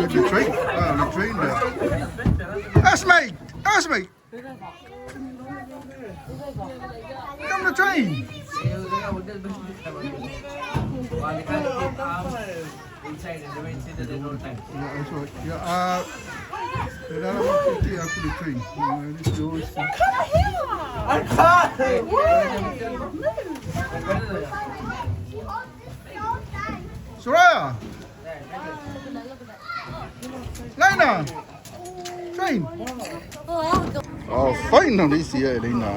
the train. The train there. Esme! Esme! Come the train! Inside, they went to the road time. Yeah, that's right. Yeah, Kailangan mag-50 ako the train. Let's go. Soraya! Lena! Train! Oh, finally siya, Elena.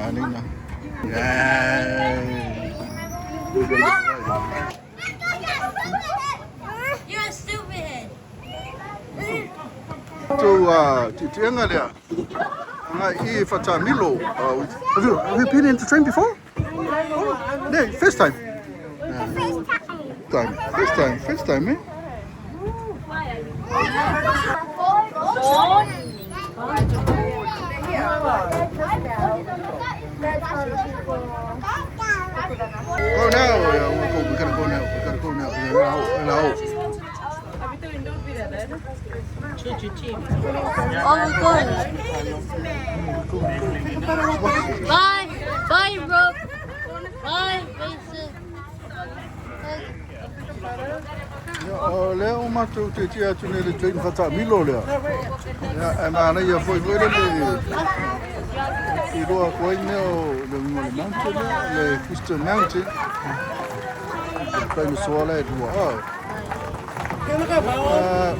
Yay! You're a stupid. Have you been in the train before? No, first time. First time, eh? Go now. We gotta go now. We're out. Oh, we're going. Bye. Bye, Rob. Bye, Mason. Leo matou te tia tu ne le train fata milo le. Ya ana ya foi le. I roa ko le mountain le Crystal Mountain. Kai so le do.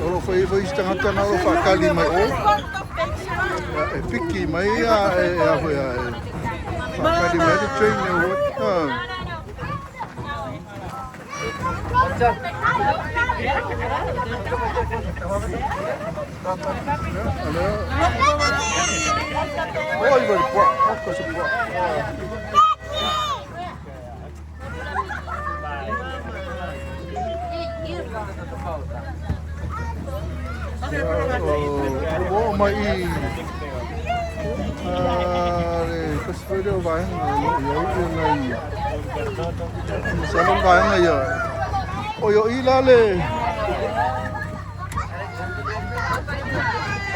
O foi stangata na o fakali mai o. E piki mai a foi fakali mai the train le o. Oi, vai pôr, coisa boa. Oh, mai kasi pwede ba yun? Salon ba yun ngayon? Oyo ilale.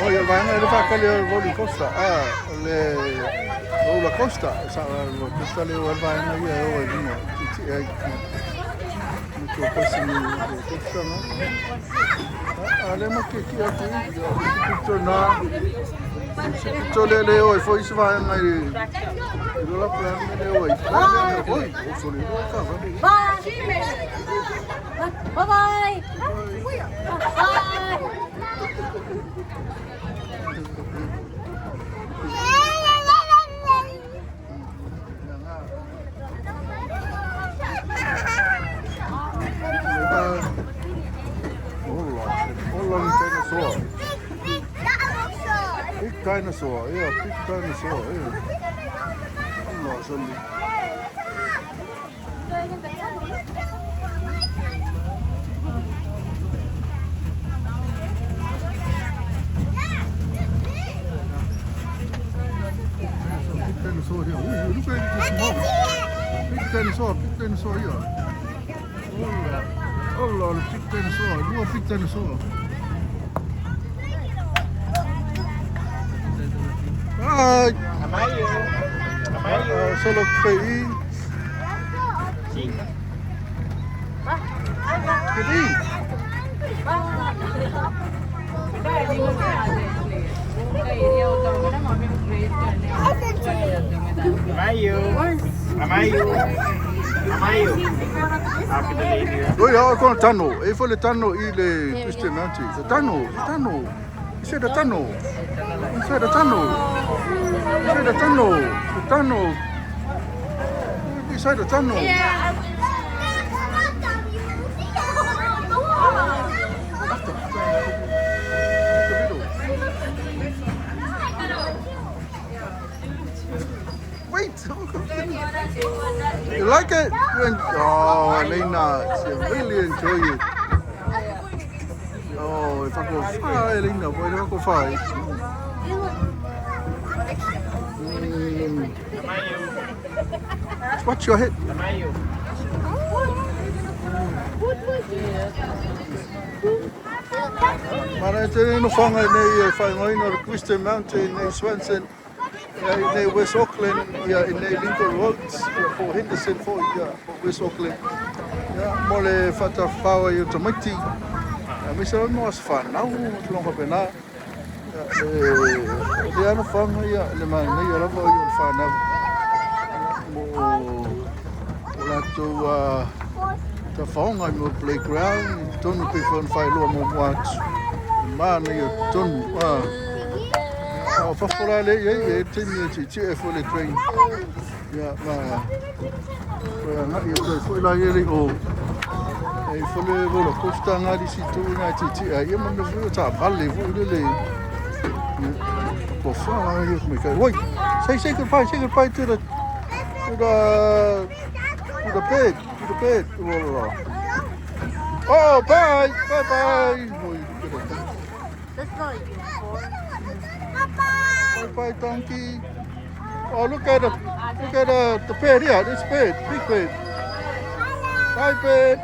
Oyo vai na fa aquele volo costa. Le roller coaster. Questa le vai na io hoje. Muito assim, costa não. Ale ma que aqui. Tornar. Tolele oi foi isso vai na roller plan oi. Oi, Bye-bye. Big dinosaur, yeah, big dinosaur, yeah. Allah, salli. Dinosaur here. Ooh, look at this big dinosaur here. Oh Lord, big dinosaur. Look at big dinosaur. Bye. Solo PI. Oi, con Tano. E foi le Tano il Cristianati. Tano. C'è da Tano. C'è da Tano. C'è da Tano. Wait. You like it? Oh, Elena, you really enjoy it. Oh, if I go far, Elena, boy, if I go far. Watch your head. Mana te no whanga nei whaingoina o Crystal Mountain nei Swanson. Nei West Auckland, ia nei Lincoln Roads, for Henderson, for West Auckland. Ia, mo le whatawhaua i o Tamaiti. Misa no as whanau, longa pena. Le ano whanga ia, le mai nei o lava i o whanau. Mo lato ta whaonga i mo playground, tonu pe whanwhailoa mo moatu. Ma nei o tonu, o whakora le e tini e ti e fo le train. Ia, ma koe ngai o koe fo la ele o e fo le roller coaster ngari si tu nga ti a ia mana fu ta vale fu le ko fa ia me kai oi say goodbye to the bed oh bye oi That's not bye donkey. Oh, look at the bed here. This bed, big bed. Hi, bed.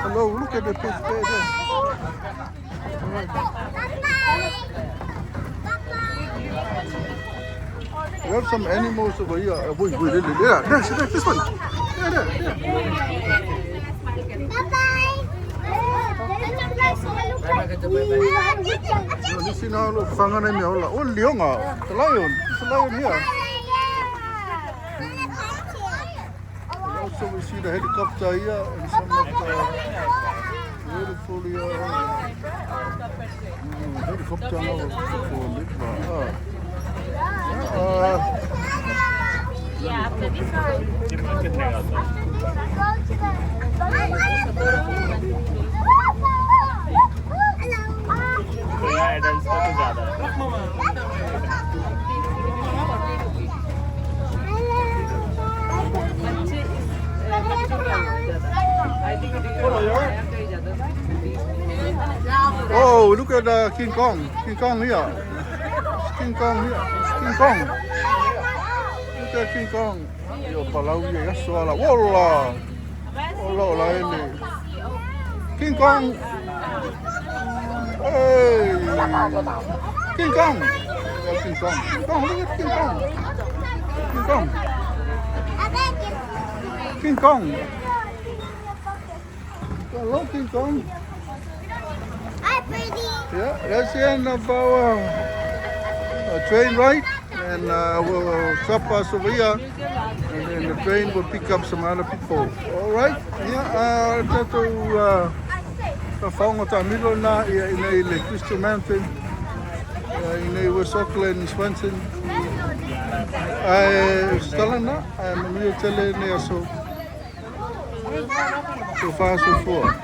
Hello, look at the big bed there. We have some animals over here. Wait, there. This one. There. This is now whangana me ola. Oh, leonga. The lion. It's a lion here. Also, we see the helicopter here and some of the beautiful helicopter now. Yeah, after this one. Adults का तो ज़्यादा है Oh, look at King Kong. King Kong here. King Kong here. King Kong. Look at King Kong. Yo, palau ya soala. Walla. Walla ele. King Kong. Hey. King Kong. Yeah, King Kong. King Kong. Look at King Kong. King Kong. King Kong. Hello, King Kong. Yeah, that's the end of our train ride, and we'll stop us over here, and then the train will pick up some other people. All right? Yeah, tato whaonga tamilo na i le Crystal Mountain, i West Auckland, Swanson. Stala na, mamio tele ne aso. So far, so forth.